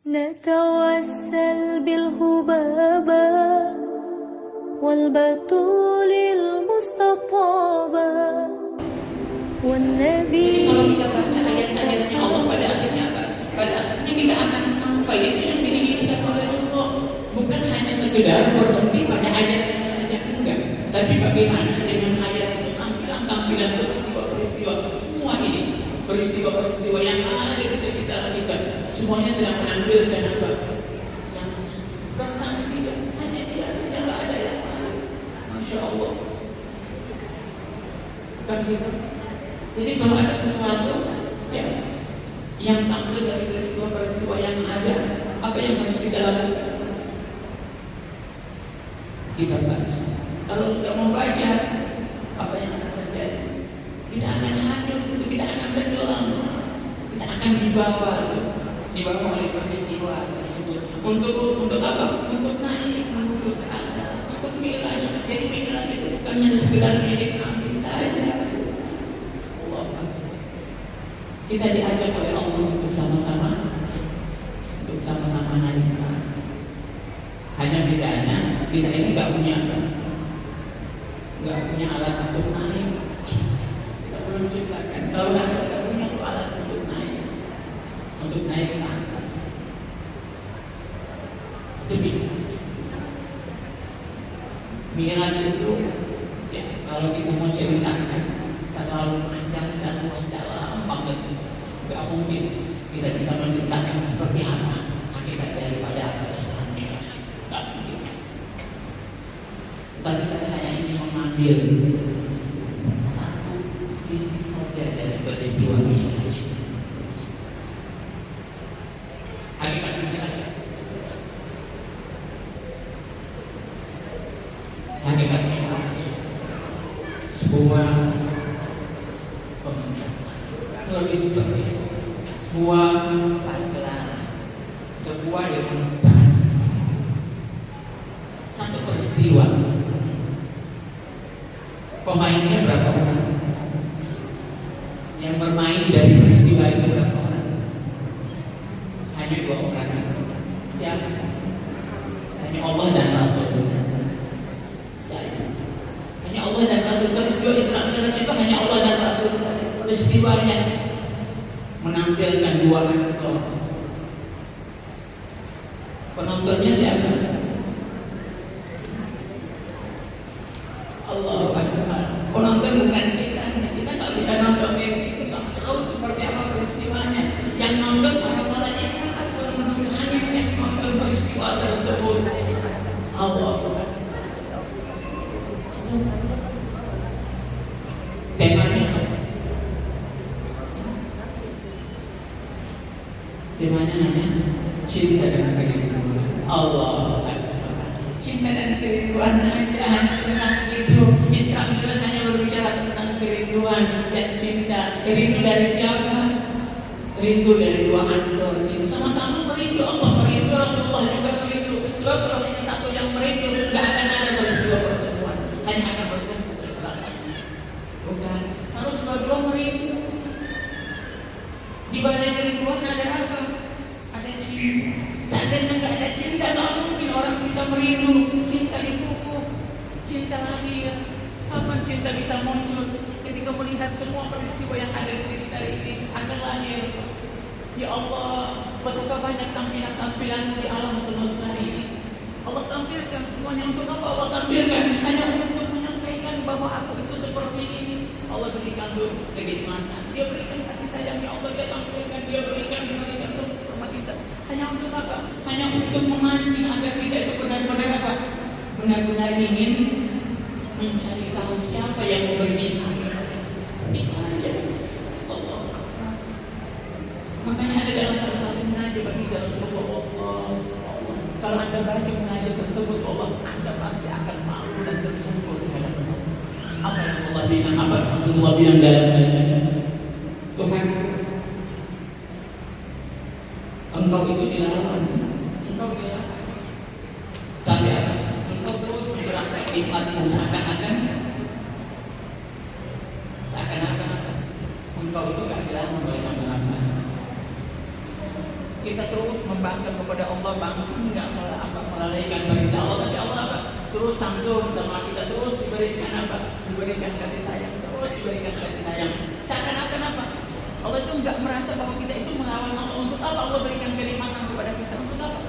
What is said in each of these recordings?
نتوسل بالهبابة والبتول المستطابة والنبي Allah pada akhirnya kita akan sampai. Itu yang diinginkan oleh Allah, bukan hanya sekedar berhenti pada ayatnya saja, enggak, tapi bagaimana dengan ayat itu, tampilan peristiwa semua ini, peristiwa yang ada di sekitar kita, semuanya sedang menampilkan apa? Yang bertampilan, hanya dia saja, nggak ada yang lain. Masya Allah. Kan gitu. Jadi kalau ada sesuatu ya yang tampil dari peristiwa yang ada, apa yang harus kita lakukan? Kita baca. Kalau tidak membaca, apa yang akan terjadi? Kita akan hancur, kita akan tenggelam, kita akan dibawa oleh peristiwa tersebut. Untuk apa? Untuk naik, menuju ke atas, untuk mi'raj. Jadi mi'raj itu bukan hanya sekedar milik Nabi saja. Kita diajak oleh Allah untuk sama-sama naik. Hanya bedanya kita ini nggak punya alat untuk naik. Kita belum ciptakan. Kalau kita punya alat untuk naik ke atas. Itu mi'raj itu ya, kalau kita mau ceritakan terlalu panjang dan luas dalam banget, nggak mungkin kita bisa menceritakan seperti apa hakikat daripada kebesaran mi'raj. Nggak mungkin. Tetapi saya hanya ingin mengambil satu sisi saja dari peristiwa mi'raj. Hakikat mi'raj. Hakikat mi'raj sebuah lebih seperti sebuah pagelaran, sebuah demonstrasi, satu peristiwa. Pemainnya berapa orang? Yang bermain dari peristiwa itu berapa orang? Hanya 2 orang. Siapa? Hanya Allah dan Rasul. Hanya Allah dan Rasul. Peristiwa Isra Mi'raj itu hanya Allah dan Rasul saja. Peristiwanya menampilkan 2 aktor. Penontonnya siapa? Allah Akbar. Penonton bukan kita. Kita tak bisa nonton itu, tak tahu seperti apa peristiwanya. Yang nonton para malaikat hanya yang nonton peristiwa tersebut. Allah Akbar. Temanya hanya cinta dan kerinduan. Allah Akbar. Cinta dan kerinduan aja, hanya tentang itu. Isra Mi'raj hanya berbicara tentang kerinduan dan cinta. Rindu dari siapa? Rindu dari 2 aktor ini. Sama-sama merindu Allah, merindu Rasulullah juga merindu. Sebab kalau hanya satu yang merindu, tidak akan ada peristiwa pertemuan. Hanya akan bertemu setelahnya. Bukan? Harus dua-dua merindu. Di balik kerinduan ada apa? Ada cinta. Seandainya nggak ada cinta, nggak mungkin orang bisa merindu. Cinta dipupuk, cinta lahir. Kapan cinta bisa muncul? Ketika melihat semua peristiwa yang ada di sekitar ini akan lahir. Ya Allah, betapa banyak tampilan-tampilan di alam semesta ini. Allah tampilkan semuanya. Untuk apa Allah tampilkan? Hanya untuk menyampaikan bahwa aku itu seperti ini. Allah berikan kenikmatan, Dia berikan kasih sayang, ya Allah, Dia tampilkan, Dia berikan sama kita. Hanya untuk apa? Hanya untuk memancing agar kita itu benar-benar apa? Benar-benar ingin mencari tahu siapa yang memberi nikmat. Itu saja. Allah. Makanya ada dalam salah satu munajat bagi Rasulullah Allah. Kalau Anda baca munajat tersebut, Allah, Anda pasti akan malu dan tersungkur kepada Allah. Apa yang Allah bilang? Apa Rasulullah bilang dalam Tuhan, Engkau itu dilawan, Engkau dilawan. Tapi apa? Engkau terus mencurahkan nikmatmu seakan-akan Engkau itu gak dilawan oleh hamba-hamba. Kita terus membangkang kepada Allah, bangkang melalaikan perintah Allah, tapi Allah apa? Terus santun sama kita, terus diberikan apa? Diberikan kasih sayang, terus diberikan kasih sayang. Seakan-akan apa? Allah itu enggak merasa bahwa kita itu melawan Allah. Untuk apa Allah berikan kenikmatan kepada kita? Untuk apa?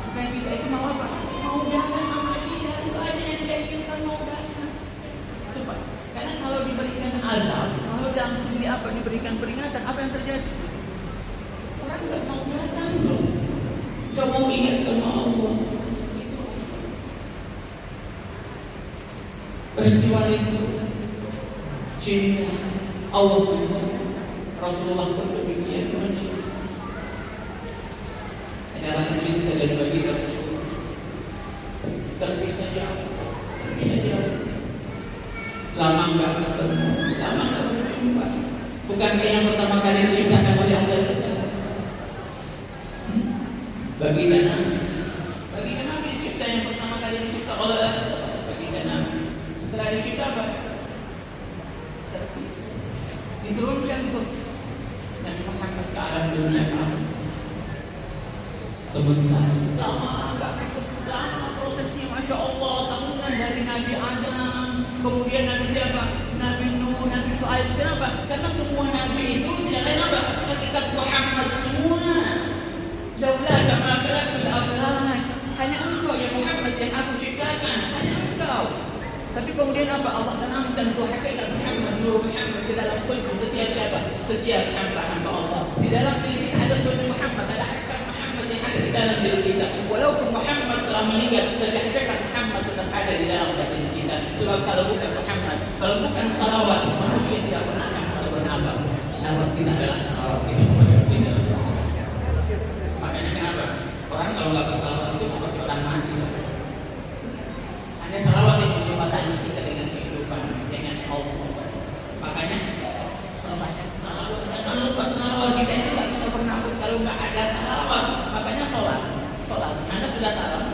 Supaya kita itu mau apa? Mau jalan sama dia. Itu aja yang dia inginkan, mau jalan. Supaya, karena kalau diberikan azab, kalau langsung diberikan peringatan, apa yang terjadi? Orang enggak mau datang loh. Enggak mau ingat sama Allah. Peristiwa itu cinta Allah pun Rasulullah pun demikian manusia. Ada rasa cinta dan bagi kita terpisah jauh, lama enggak ketemu, lama enggak berjumpa. Bukankah yang pertama kali diciptakan oleh Allah bagi Nabi dicipta, yang pertama kali dicipta oleh Allah bagi Nabi. Setelah dicipta apa? Terpisah. Diturunkan itu Nabi Muhammad ke alam dunia semesta. Lama prosesnya, Masya Allah, tahunan dari Nabi Adam, kemudian Nabi siapa? Nabi Nuh, Nabi Shu'aib. Kenapa? Karena semua Nabi itu tidak lain apa? Hakikat Muhammad semua. Jauhlah kama khalaqtul awlad. Hanya engkau ya Muhammad yang aku ciptakan, hanya engkau. Tapi kemudian apa? Allah tanamkan itu hakikat Muhammad, Nur Muhammad di dalam sulbi setiap siapa? Setiap hamba-hamba Allah. Di dalam diri kita ada sulbi Muhammad, ada hakikat Muhammad yang ada di dalam diri kita. Walaupun Muhammad telah meninggal, tapi hakikat Muhammad tetap ada di dalam batin kita. Sebab kalau bukan Muhammad, kalau bukan salawat, manusia tidak pernah akan bisa bernafas. Nafas kita adalah salawat kita kepada kita. Makanya kenapa? Orang kalau nggak bersalawat itu seperti orang mati. Hanya salawat yang menjembatani kita dengan kehidupan, dengan Allah. Makanya banyak salawat. Jangan lupa salawat, kita itu nggak bisa bernafas kalau nggak ada salawat. Makanya sholat. Anda sudah salam?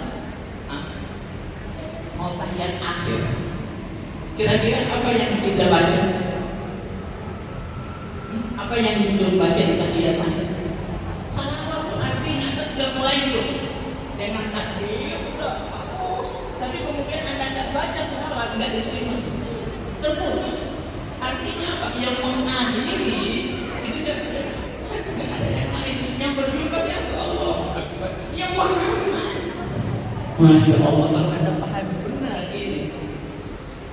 Mau tahiyat akhir. Kira-kira apa yang kita baca? Apa yang disuruh baca di tahiyat akhir? Salawat. Artinya Anda sudah mulai itu dengan takbir, udah bagus. Tapi kemudian Anda nggak baca salawat, nggak diterima, terputus. Artinya apa? Yang mengakhiri itu siapa? Nggak ada yang lain. Yang berjumpa siapa? Allah. Yang Muhammad. Masya Allah, kalau Anda paham benar ini.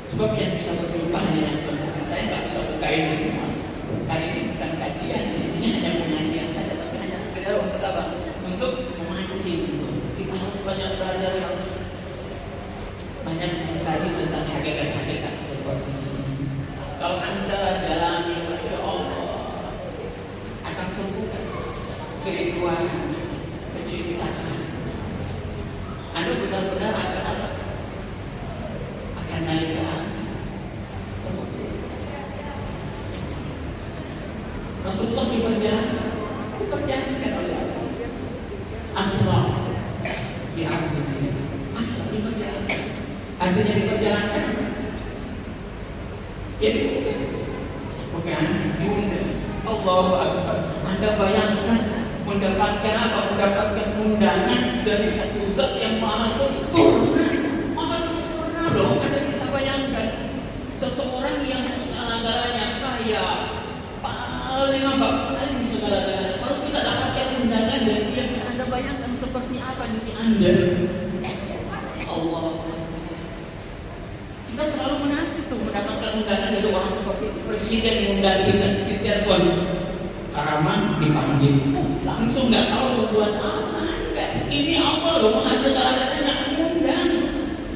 Sebab yang bisa berjumpa hanya yang sempurna. Saya nggak bisa buka ini semua. Kali ini bukan kajian, ini hanya pengajian saja, tapi hanya sekedar untuk apa? Untuk memancing. Kita harus banyak belajar, harus banyak mengkaji tentang hakikat-hakikat seperti ini. Kalau Anda dalami, Masya Allah, akan terbuka kerinduan, kecintaan. Anda benar-benar akan naik ke atas seperti itu. Rasulullah diperjalankan oleh Allah. Asra di arti asra diperjalankan. Artinya diperjalankan. Jadi bukan diundang. Allahu Akbar. Anda bayangkan mendapatkan apa? Mendapatkan undangan dari satu zat yang maha sempurna. Maha sempurna loh. Anda bisa bayangkan seseorang yang segala-galanya kaya, paling apa? Paling segala-galanya. Baru kita dapatkan undangan dari dia. Anda bayangkan seperti apa diri Anda? Allah. Kita selalu menanti tuh mendapatkan undangan dari orang seperti itu. Presiden mengundang kita di telepon. Karaman dipanggil, langsung nggak tahu buat apa. Enggak. Ini Allah loh, maha segala-galanya mengundang.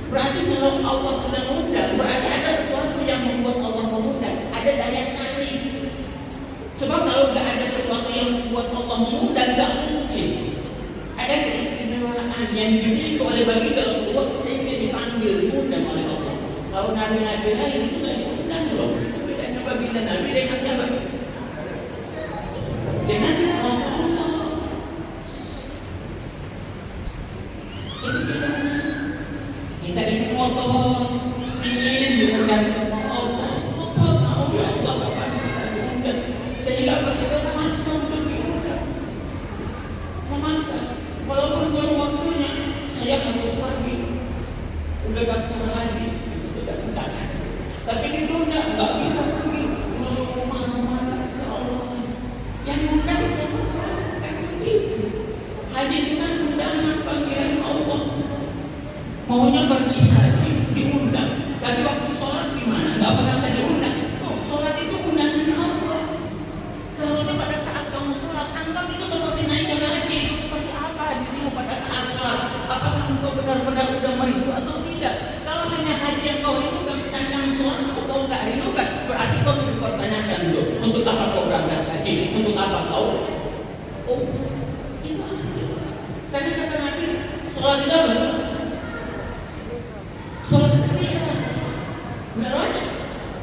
Berarti kalau Allah sudah mengundang, berarti ada sesuatu yang membuat Allah mengundang. Ada daya tarik. Sebab kalau nggak ada sesuatu yang membuat Allah mengundang, nggak mungkin. Ada keistimewaan yang dimiliki oleh baginda Rasulullah sehingga dipanggil, diundang oleh Allah. Kalau nabi-nabi lain itu nggak diundang loh. Itu bedanya baginda Nabi dengan siapa? Dengan Rasulullah. Itu kita ini motor ingin diundang sama Allah. Motor tahu ya Allah kapan kita diundang. Sehingga kita memaksa untuk diundang. saya harus pergi, udah daftar lagi, itu tidak undangan. Tapi ditunda, nggak bisa pergi. Marah-marah, ya Allah. Yang undang siapa? Kan begitu. Haji itu kan undangan panggilan Allah. Maunya pergi haji, diundang. Tapi waktu sholat gimana? Nggak pernah saya diundang. Oh, sholat itu undangan Allah. Kalau pada saat kamu sholat, anggap itu seperti naik haji. Itu seperti apa dirimu pada saat sholat? Apakah engkau benar-benar sudah merindu atau tidak? Kalau hanya haji yang kau rindukan sedangkan sholat kau nggak rindukan, berarti kau harus dipertanyakan tuh. Untuk apa kau berangkat haji? Untuk apa kau? Oh, itu aja. Karena kata Nabi, sholat itu apa? Sholat itu Mi'raj.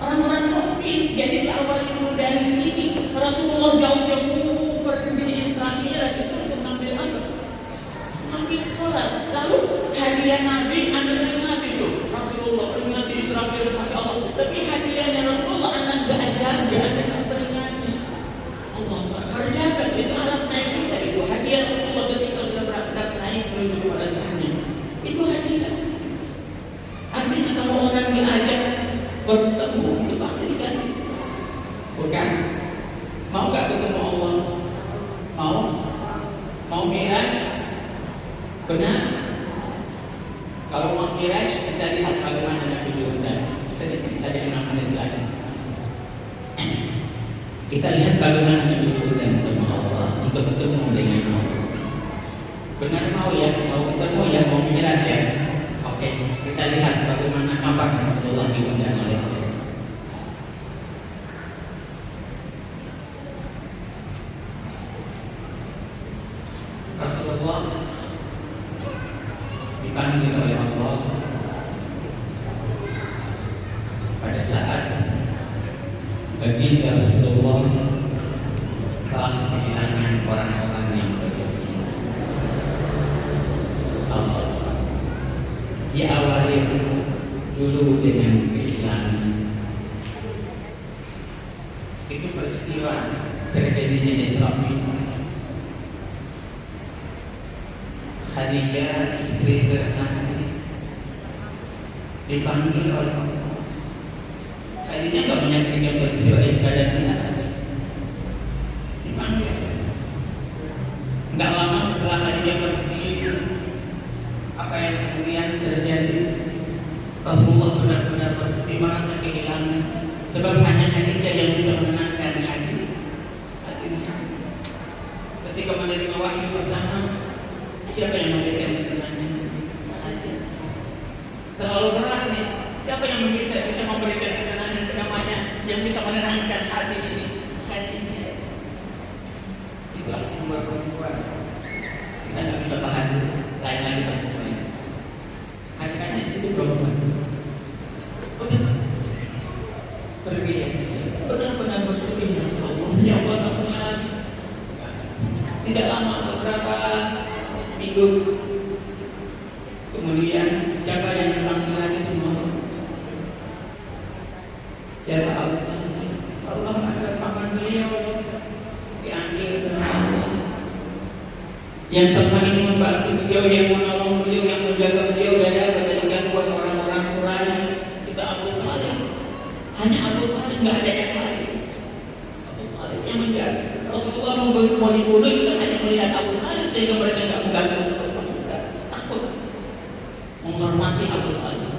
Orang-orang mukmin jadi diawali dulu dari sini. Rasulullah jauh-jauh pergi Isra Mi'raj itu untuk ngambil apa? Ngambil sholat. Lalu hadiah Nabi anda peringati itu. Rasulullah peringati Isra Mi'raj, masya Allah. Tapi hadiahnya Rasulullah anda nggak jaga, anda nggak peringati. Allah berjaga itu alat naik kita itu. Hadiah Rasulullah ketika sudah berangkat naik menuju kepada Tuhan. Itu hadiah. Artinya kalau orang diajak bertemu itu pasti dikasih. Bukan? Mau gak ketemu Allah? Mau Mi'raj? Benar? Kalau mau Mi'raj, kita lihat bagaimana Nabi diundang. Sedikit saja 6 menit lagi. Kita lihat bagaimana Nabi diundang sama Allah untuk ketemu dengan Allah. Benar mau ya? Mau ketemu ya? Mau Mi'raj ya? Oke, kita lihat bagaimana kabar Rasulullah diundang oleh Allah. Rasulullah dipanggil oleh Allah pada saat baginda Rasulullah telah kehilangan orang-orang yang berjanji. Allah diawali dulu dengan kehilangan. Itu peristiwa terjadinya Isra Mi'raj. Khadijah, istri terkasih, dipanggil oleh Allah. Khadijah nggak menyaksikan peristiwa Isra dan Mi'raj. Dipanggil. Nggak lama setelah Khadijah pergi, apa yang kemudian terjadi? Rasulullah benar-benar bersedih, merasa kehilangan. Sebab hanya Khadijah yang bisa menenangkan hatinya. Ketika menerima wahyu pertama, siapa yang memberikan ketenangan? Terlalu berat nih. Siapa yang bisa memberikan ketenangan kedamaian yang bisa menenangkan hati ini? Khadijah. Itulah nomor perempuan. Kita nggak bisa bahas lain lagi tersebut. Kadang-kadang itu perempuan. Pergi ya. Benar-benar bersyukur Rasulullah. Ya Allah, tak pernah. Tidak lama, beberapa minggu kemudian siapa yang dipanggil lagi semua? Siapa Abu Talib? Allah ada paman beliau diambil sama Allah. Yang selama ini membantu beliau, yang menolong beliau, yang menjaga beliau dari apa buat orang-orang Quraisy. Kita Abu Talib. Hanya Abu Talib, nggak ada yang lain. Abu Talib yang menjaga. Rasulullah mau dibunuh itu hanya melihat Abu Talib sehingga mereka nggak mengganggu. Takut menghormati Abu Talib.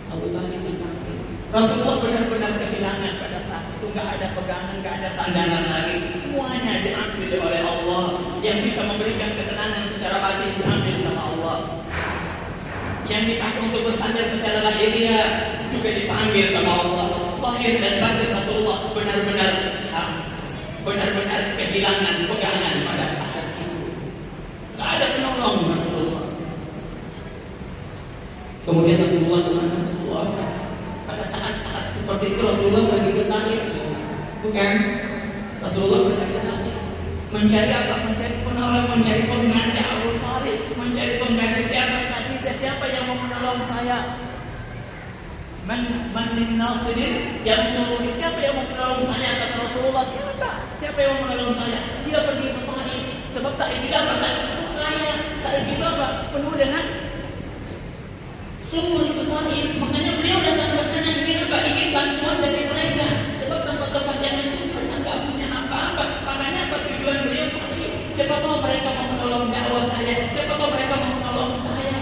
Abu Talib menangis. Rasulullah benar-benar kehilangan pada saat itu. Nggak ada pegangan, nggak ada sandaran lagi. Semuanya diambil oleh Allah. Yang bisa memberikan ketenangan secara batin diambil sama Allah. Yang dipakai untuk bersandar secara lahiriah juga dipanggil sama Allah. Lahir dan batin Rasulullah benar-benar kehilangan pegangan pada saat itu. Nggak ada penolong Rasulullah. Kemudian Rasulullah keluar. Pada saat-saat seperti itu Rasulullah pergi ke Taif. Bukan? Rasulullah pergi ke Taif. Mencari apa? Mencari penolong, mencari pengganti Abu Talib, mencari pengganti siapa? Siapa yang mau menolong saya? Man min nasirin yang menuruni, siapa yang mau menolong saya? Kata Rasulullah, siapa yang mau menolong saya? Dia pergi ke Taif. Sebab Taif tidak berkata untuk saya. dan itu apa? Penuh dengan sumur itu tadi. Makanya beliau datang ke sana ingin apa? Ingin bantuan dari mereka. Sebab tempat-tempat yang itu merasa nggak punya apa-apa. Makanya apa tujuan beliau tadi? Siapa tahu mereka mau menolong dakwah saya. Siapa tahu mereka mau menolong saya.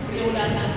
Beliau datang.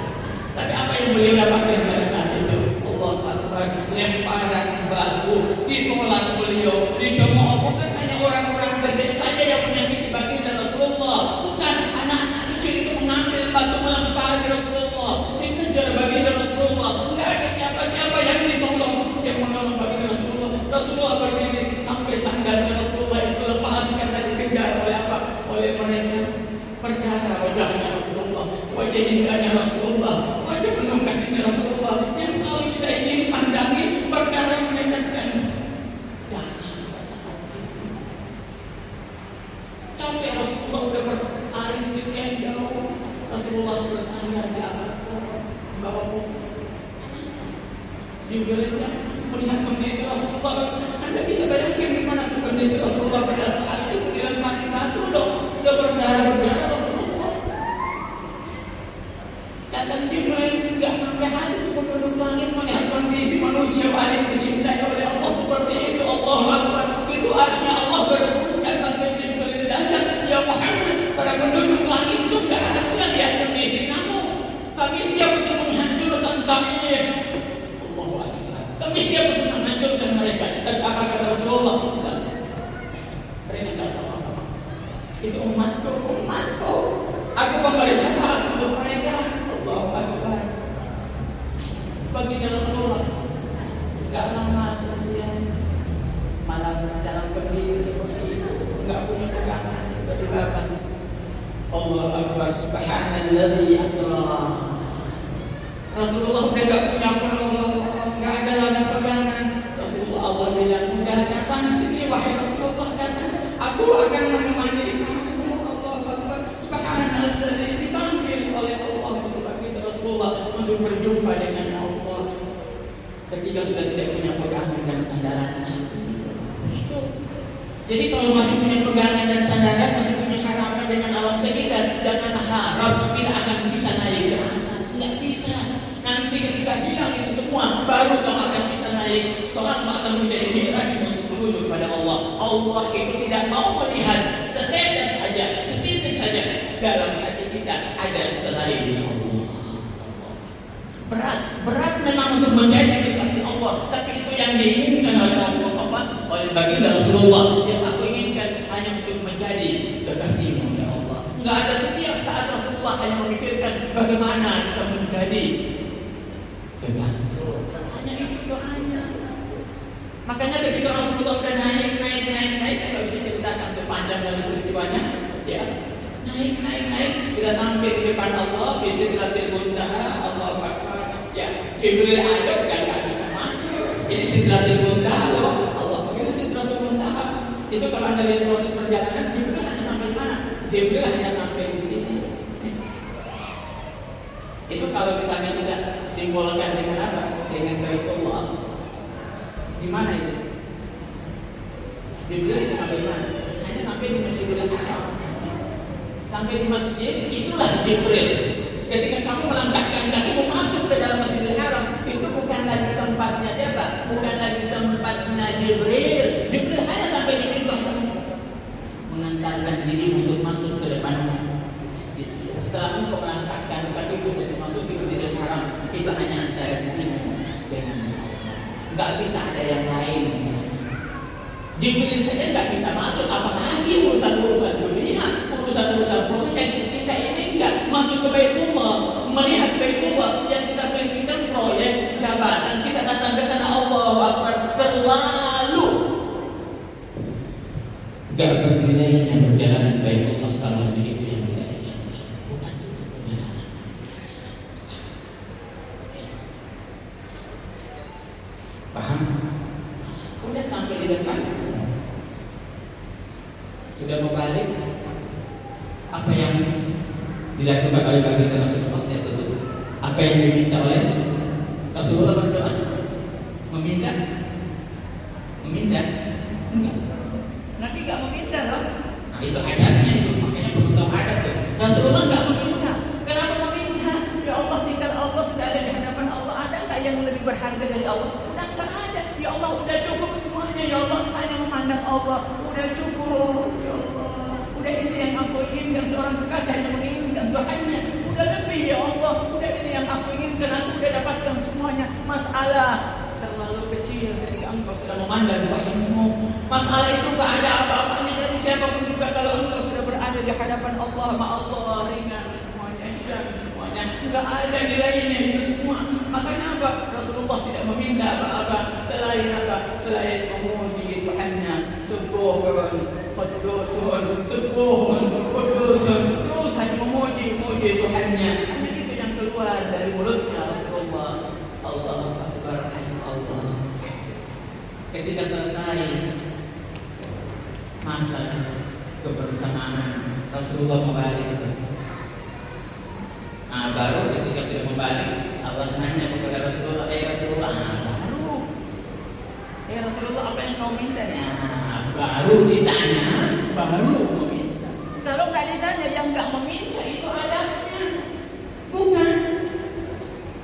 Tapi apa yang beliau dapatkan pada saat itu? Allah Akbar, lemparan batu ditolak beliau. Dijemur bukan hanya orang-orang gede saja yang menyakiti baginda Rasulullah. Bukan anak-anak kecil itu mengambil batu melempari Rasulullah. Dikejar baginda Rasulullah. Tidak ada siapa-siapa yang ditolong, yang menolong baginda Rasulullah. Rasulullah berdiri sampai sandalnya Rasulullah itu lepaskan dan dikejar oleh apa? Oleh mereka. Berdarah wajahnya Rasulullah, wajah indahnya Rasulullah, wajah penuh kasihnya Rasulullah yang selalu kita ingin pandangi. Berdarah meneteskan darah saat itu. Sampai Rasulullah sudah berlari sekian jauh, Rasulullah bersandar di atas pohon, di bawah pohon. Jibril melihat kondisi Rasulullah. Anda bisa bayangkan di mana kondisi Rasulullah pada saat itu dilempari batu loh, sudah berdarah Rasulullah. Datang Jibril, nggak sampai hati itu penduduk langit melihat kondisi manusia paling dicintai oleh Allah seperti itu. Allah Akbar, itu arsy Allah berpuncak sampai Jibril datang. Ya Muhammad, para penduduk langit itu nggak ada yang lihat kondisi kamu. Kami siap untuk menghancurkan Taif. Allah Akbar, kami siap untuk menghancurkan mereka. Dan apa kata Rasulullah? Enggak. Mereka nggak tahu apa. Itu umatku. Aku memberi syafaat untuk mereka. Allah Akbar. Baginda Rasulullah nggak lama kemudian malam dalam kondisi seperti itu, nggak punya pegangan, tiba-tiba Allah Akbar, subhanalladzi asra. Rasulullah udah nggak punya penolong, nggak ada lagi pegangan. Rasulullah Allah bilang, udah datang sini wahai Rasulullah, datang. Aku akan menemani kamu. Allah Akbar, subhanalladzi, dipanggil oleh Allah itu baginda Rasulullah untuk berjumpa dengan Allah. Ketika sudah tidak punya pegangan dan sandaran itu. Jadi kalau masih punya pegangan dan sandaran, masih punya harapan dengan alam sekitar, jangan harap tidak akan bisa naik ke atas. Tidak bisa. Nanti ketika hilang itu semua, baru kamu akan bisa naik. Sholat akan menjadi mi'raj untuk menuju kepada Allah. Allah itu tidak mau melihat setetes saja, setitik saja dalam hati kita ada selain Allah. Berat memang untuk menjadi kekasih Allah, tapi itu yang diinginkan oleh Allah, oleh baginda Rasulullah. Yang aku inginkan hanya untuk menjadi kekasihmu ya Allah. Enggak ada setiap saat Rasulullah hanya memikirkan bagaimana bisa menjadi kekasih. Hanya itu doanya. Makanya ketika Rasulullah sudah naik, saya nggak bisa ceritakan panjang dari peristiwanya, ya. Naik, sudah sampai di depan Allah, di Sidratil Muntaha. Allah Akbar. Ya, Jibril ada udah nggak bisa masuk. Ini Sidratil Muntaha loh. Allah, ini Sidratil Muntaha. Itu kalau Anda lihat proses perjalanan, Jibril hanya sampai mana? Jibril hanya sampai di sini. Itu kalau misalnya kita simbolkan dengan apa? Dengan Baitullah. Di mana itu? Jibril itu sampai mana? Hanya sampai di Masjidil Haram. Sampai di masjid, itulah Jibril. Ketika kamu melangkahkan kakimu masuk ke dalam Masjidil Haram, itu bukan lagi tempatnya siapa? Bukan lagi tempatnya Jibril. Jibril hanya sampai di pintu mengantarkan diri untuk masuk ke depan masjid. Setelah engkau melangkahkan kakimu untuk masuk ke Masjidil Haram, itu hanya antara dirimu dengan nggak bisa ada yang lain. Jibril saja nggak bisa masuk, apalagi urusan-urusan dunia, urusan-urusan proyek. Kita ini nggak masuk ke Baitullah, melihat Baitullah yang kita pengen proyek jabatan, kita datang ke sana. Allahu Akbar, terlalu nggak bernilainya perjalanan Baitullah kalau hanya itu yang kita inginkan. Bukan itu perjalanan. Paham? Udah sampai di depan, sudah mau balik, apa yang dilakukan oleh baginda Rasulullah saya tutup. Apa yang diminta oleh Rasulullah berdoa? Meminta? Enggak. Nabi nggak meminta loh. Nah itu adabnya itu, makanya perlu tahu adab tuh. Rasulullah masalah terlalu kecil ketika engkau sudah memandang Tuhanmu. Masalah itu gak ada apa-apanya dari siapapun juga kalau engkau sudah berada di hadapan Allah. Allah ringan semuanya, hilang semuanya, gak ada nilainya itu semua. Makanya apa? Rasulullah tidak meminta apa-apa selain apa? Selain memuji Tuhannya. Subuhun, kudusun, subuhun, kudusun. Terus hanya memuji Tuhannya. Hanya itu yang keluar dari mulutnya Rasulullah. Allah Akbar, Allah. Ketika selesai masa kebersamaan, Rasulullah kembali. Nah, baru ketika sudah kembali, Allah nanya kepada Rasulullah, Rasulullah, Rasulullah, apa yang kau minta? Baru ditanya, baru meminta. Kalau nggak ditanya, yang nggak meminta itu adabnya, bukan.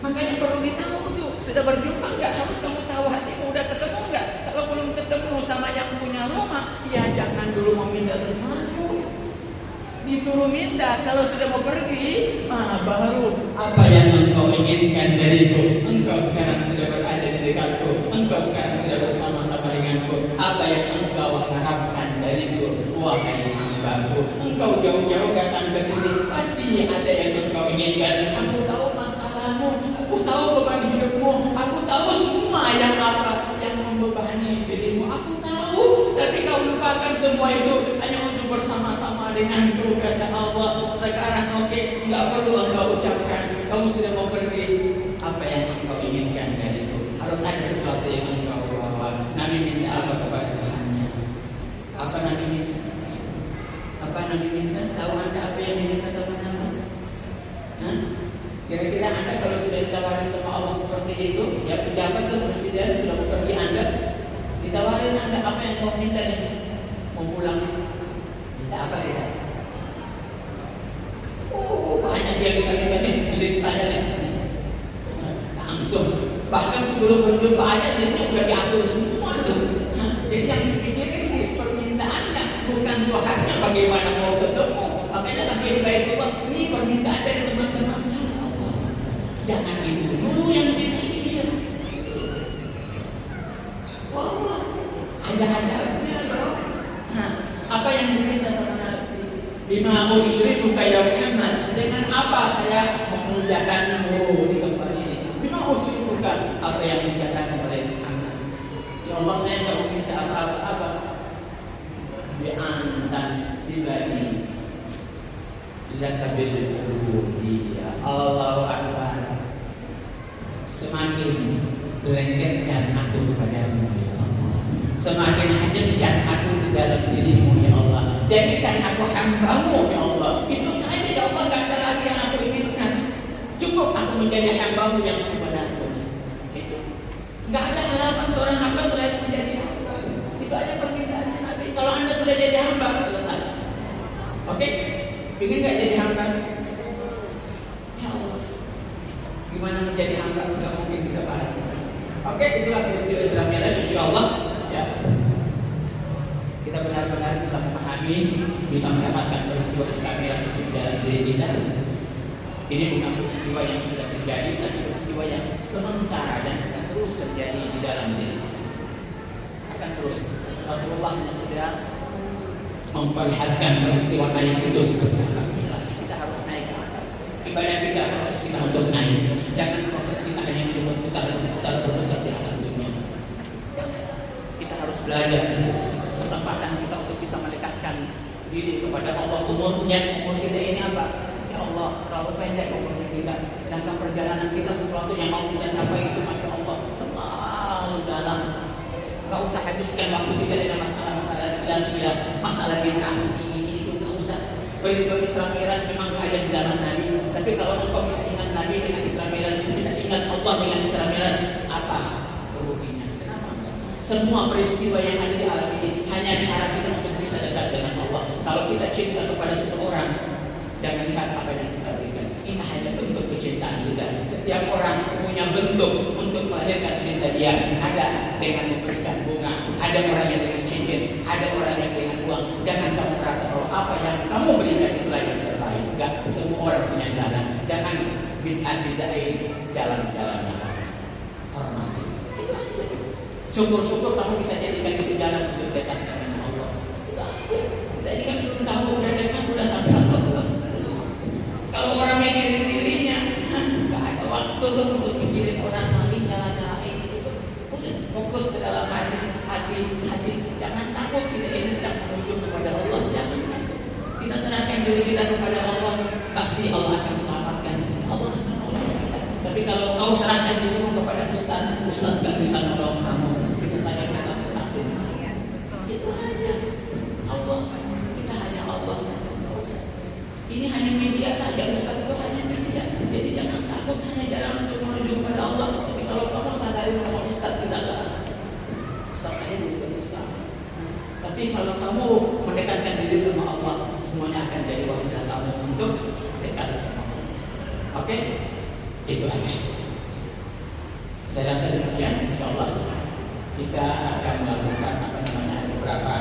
Makanya perlu ditahu tuh, sudah berjumpa nggak? Harus kamu tahu hatimu udah ketemu nggak? Kalau belum ketemu sama yang punya rumah, ya jangan dulu meminta sesuatu. Disuruh minta, kalau sudah mau pergi, baru apa yang engkau inginkan dariku. Engkau sekarang sudah berada di dekatku, engkau sekarang sudah bersama-sama denganku. Apa yang engkau harapkan dariku, wahai hambaku. Engkau jauh-jauh datang ke sini, pasti ada yang engkau inginkan. Aku tahu masalahmu, aku tahu beban hidupmu, aku tahu semua yang apa yang membebani dirimu. Aku tahu, tapi kau lupakan semua itu hanya untuk bersama-sama denganku, kata Allah. Sekarang nggak perlu engkau ucapkan, kamu sudah mau pergi. Apa yang engkau inginkan dariku? Harus ada sesuatu yang engkau bawa. Nabi minta apa kepada Tuhannya? Apa Nabi minta? Apa Nabi minta? Tahu anda apa yang diminta sama Nabi? Kira-kira anda kalau sudah ditawarin sama Allah seperti itu, ya pejabat tuh presiden sudah mau pergi, anda ditawarin, anda apa yang kau minta nih? Mau pulang? Minta apa kita? Banyak dia kita nih, list saya nih. Langsung. Bahkan sebelum berjumpa aja listnya udah diatur semua tuh. Jadi yang dipikirin list permintaannya, bukan Tuhannya bagaimana mau ketemu. Makanya sampai baik itu, ini permintaan dari teman-teman saya. Jangan itu dulu yang dipikir. Wah, ada-adanya loh. Apa yang diminta sama Nabi? Bima usyrifuka ya Muhammad, dengan apa saya memuliakanmu di tempat ini? Bima usyrifuka, apa yang dikatakan oleh Muhammad? Ya Allah, saya tidak meminta apa-apa. Bi'antan sibadi lakabil uluhiyah. Allahu Akbar. Semakin lengketkan aku kepadamu ya Allah, semakin hajatkan aku di dalam dirimu ya Allah. Jadikan aku hambamu ya Allah. Itu saja ya Allah, tak ada lagi yang aku inginkan. Cukup aku menjadi hambamu yang sebenarnya. Itu nggak ada harapan seorang hamba selain menjadi hamba. Itu aja permintaannya Nabi. Kalau anda sudah jadi hamba, selesai. Oke? Ingin nggak jadi hamba? Ya Allah, gimana menjadi hamba? Nggak mungkin kita bahas di sana. Oke, itulah peristiwa Isra Mi'raj, insyaallah. Ya, kita benar-benar bisa memahami, bisa mendapatkan peristiwa Isra Mi'raj di dalam diri kita. Ini bukan peristiwa yang sudah terjadi, tapi peristiwa yang sementara dan akan terus terjadi di dalam diri. Akan terus. Rasulullah segera memperlihatkan peristiwa naik itu seperti apa. Kita harus naik ke atas. Ibadah kita, proses kita untuk naik. Jangan proses kita hanya untuk berputar di alam dunia. Kita harus belajar. Kesempatan kita untuk bisa mendekatkan diri kepada Allah. Umur kita ini apa? Ya Allah, terlalu pendek umur kita. Sedangkan perjalanan kita sesuatu yang mau kita capai itu, masya Allah, terlalu dalam. Gak usah habiskan waktu kita dengan masalah-masalah finansial, masalah bid'ah ini itu gak usah. Peristiwa Isra Mi'raj memang ada di zaman Nabi, tapi kalau engkau bisa ingat Nabi dengan Isra Mi'raj, bisa ingat Allah dengan Isra Mi'raj, apa ruginya? Kenapa enggak? Semua peristiwa yang ada di alam ini hanya cara kita untuk bisa dekat dengan Allah. Kalau kita cinta kepada seseorang, jangan lihat apa yang kita berikan. Ini hanya bentuk kecintaan kita. Setiap orang punya bentuk untuk melahirkan cinta dia. Ada dengan memberikan bunga, ada orang yang dengan cincin, ada orang yang dengan uang. Jangan kamu merasa bahwa apa yang kamu berikan itulah yang terbaik. Enggak, semua orang punya jalan. Jangan bid'ah-bid'ahin jalan-jalan yang lain. Syukur-syukur kamu bisa jadikan itu jalan untuk dekat dengan Allah. Itu aja. Kita ini kan belum tahu udah dekat, udah sampai Allah. Kalau orang mikirin dirinya, nggak ada waktu tuh untuk mikirin orang lain, nyala-nyalain gitu. Udah fokus ke dalam hati. Jangan takut, kita ini sedang menuju kepada Allah. Jangan takut. Kita serahkan diri kita kepada Allah, pasti Allah akan selamatkan. Allah akan menolong kita. Tapi kalau kau serahkan dirimu kepada Ustaz nggak bisa nolong kamu. Bisa saja Ustaz sesatin. Itu aja. Allah, kita hanya Allah saja. Ini hanya media saja, Ustaz itu hanya media. Jadi jangan takut, hanya jalan untuk menuju kepada Allah. Tapi kalau kamu sadarin sama Ustaz, kita nggak. Ustaz hanya bukan Islam. Tapi kalau kamu mendekatkan diri sama Allah, semuanya akan jadi wasilah kamu untuk dekat sama Allah. Oke? Itu aja. Saya rasa demikian. Insyaallah kita akan melakukan beberapa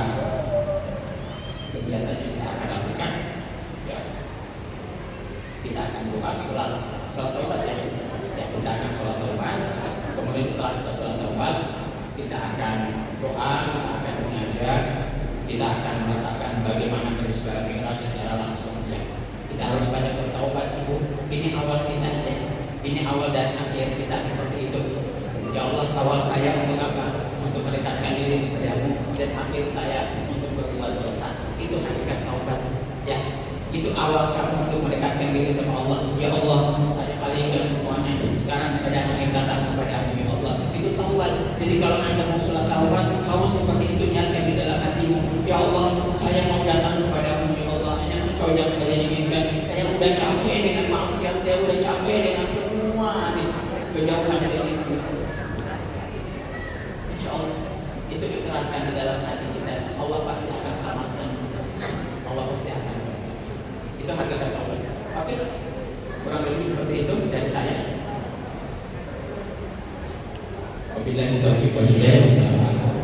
kegiatan yang kita akan lakukan. Ya. Kita akan doa sholat taubat ya. Kita akan sholat taubat. Kemudian setelah kita sholat taubat, kita akan doa, kita akan mengajar, kita akan merasakan bagaimana peristiwa Mi'raj secara langsung ya. Kita harus banyak bertaubat Ibu. Ini awal kita ya. Ini awal dan akhir kita seperti itu. Ya Allah, awal saya untuk apa? Untuk mendekatkan diri kepadamu, dan akhir saya untuk berbuat dosa. Itu hakikat taubat ya. Itu awal kamu untuk mendekatkan diri sama Allah. Ya Allah, saya palingkan semuanya. Sekarang saya ingin datang kepadamu ya Allah. Itu taubat. Jadi kalau Anda mau sholat taubat, kamu seperti itu niatkan di dalam hatimu. Ya Allah, saya mau datang kepadamu ya Allah. Hanya Engkau yang saya inginkan. Saya udah capek dengan maksiat, saya udah capek dengan semua nih kejauhan dari itu. Insya Allah itu ikrarkan di dalam hati kita. Allah pasti akan selamatkan. Allah pasti akan. Itu hakikat taubat. Oke, kurang lebih seperti itu dari saya. Wabillahi taufiq wal hidayah. Wassalamualaikum.